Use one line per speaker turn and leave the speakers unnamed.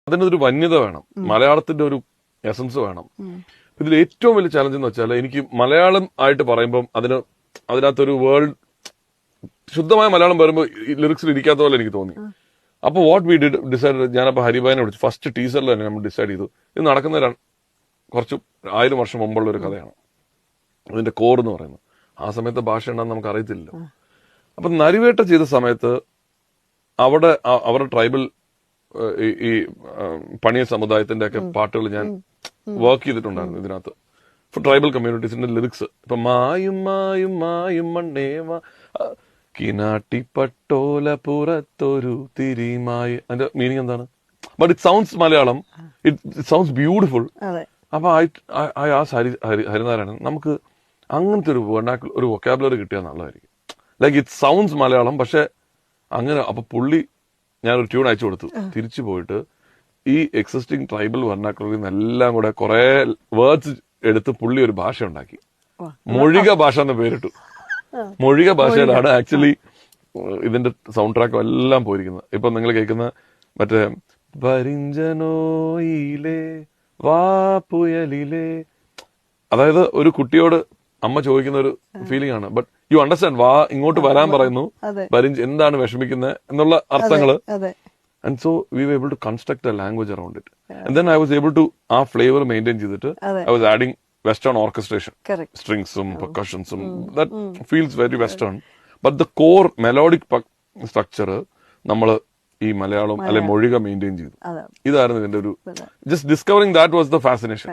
അതിനൊരു വന്യത വേണം, മലയാളത്തിന്റെ ഒരു എസൻസ് വേണം. ഇതിൽ ഏറ്റവും വലിയ ചലഞ്ച് എന്ന് വെച്ചാൽ എനിക്ക് മലയാളം ആയിട്ട് പറയുമ്പോൾ അതിനകത്തൊരു വേൾഡ് ശുദ്ധമായ മലയാളം പറയുമ്പോൾ ലിറിക്സിൽ ഇരിക്കാത്ത പോലെ എനിക്ക് തോന്നി. അപ്പൊ വാട്ട് വി ഡിസൈഡ്, ഞാനപ്പോ ഹരിഭായിനെ വിളിച്ചു. ഫസ്റ്റ് ടീസറിൽ തന്നെ നമ്മൾ ഡിസൈഡ് ചെയ്തു ഇത് നടക്കുന്ന കുറച്ച് 1000 വർഷം മുമ്പുള്ള ഒരു കഥയാണ്. അതിന്റെ കോർ എന്ന് പറയുന്നത് ആ സമയത്തെ ഭാഷ ഉണ്ടെന്ന് നമുക്ക് അറിയത്തില്ലല്ലോ. അപ്പൊ നരിവേട്ട ചെയ്ത സമയത്ത് അവരുടെ ട്രൈബൽ ഈ പണിയ സമുദായത്തിന്റെ ഒക്കെ പാട്ടുകൾ ഞാൻ വർക്ക് ചെയ്തിട്ടുണ്ടായിരുന്നു ഇതിനകത്ത്. ഫോർ ട്രൈബൽ കമ്മ്യൂണിറ്റീസിന്റെ ലിറിക്സ് ഇപ്പൊ മായും മായും മായും മണ്ണേവ കിനാട്ടി പട്ടോല പുറത്തൊരു തിരിമായി, അതിന്റെ മീനിങ് എന്താണ്? But it sounds Malayalam, it sounds beautiful. അപ്പൊ ഹരിനാരായണൻ നമുക്ക് അങ്ങനത്തെ ഒരു വൊക്കാബുലറി കിട്ടിയാൽ നല്ലതായിരിക്കും. ലൈക്ക് ഇറ്റ് സൗണ്ട്സ് മലയാളം, പക്ഷെ അങ്ങനെ. അപ്പൊ പുള്ളി ഞാനൊരു ട്യൂൺ അയച്ചു കൊടുത്തു. തിരിച്ചു പോയിട്ട് ഈ എക്സിസ്റ്റിംഗ് ട്രൈബൽ വെർണാക്കുലറിൽ നിന്നെല്ലാം കൂടെ കുറെ വേർഡ്സ് എടുത്ത് പുള്ളി ഒരു ഭാഷ ഉണ്ടാക്കി. മൊഴിക ഭാഷ എന്ന പേരിട്ടു. മൊഴിക ഭാഷയിലാണ് ആക്ച്വലി ഇതിന്റെ സൗണ്ട് ട്രാക്കും എല്ലാം പോയിരിക്കുന്നത്. ഇപ്പൊ നിങ്ങൾ കേൾക്കുന്ന മറ്റേ പരിഞ്ചനോയിലെ വാ പുയലിലെ, അതായത് ഒരു കുട്ടിയോട് അമ്മ ചോദിക്കുന്ന ഒരു ഫീലിംഗ് ആണ്. ബട്ട് യു അണ്ടർസ്റ്റാൻഡ്, വാ ഇങ്ങോട്ട് വരാൻ പറയുന്നു, എന്താണ് വിഷമിക്കുന്നത് എന്നുള്ള അർത്ഥങ്ങള്. And so we were able to construct a language around it. And then I was able to ആ ഫ്ലേവർ മെയിൻറ്റെയിൻ ചെയ്തിട്ട് I was adding western orchestration, സ്ട്രിങ്സും പെർക്കഷൻസും. That feels very western. But the core melodic structure നമ്മൾ ഈ മലയാളം അല്ലെ മൊഴിക maintain ചെയ്തു. ഇതായിരുന്നു ഇതിന്റെ ഒരു just discovering that was the fascination.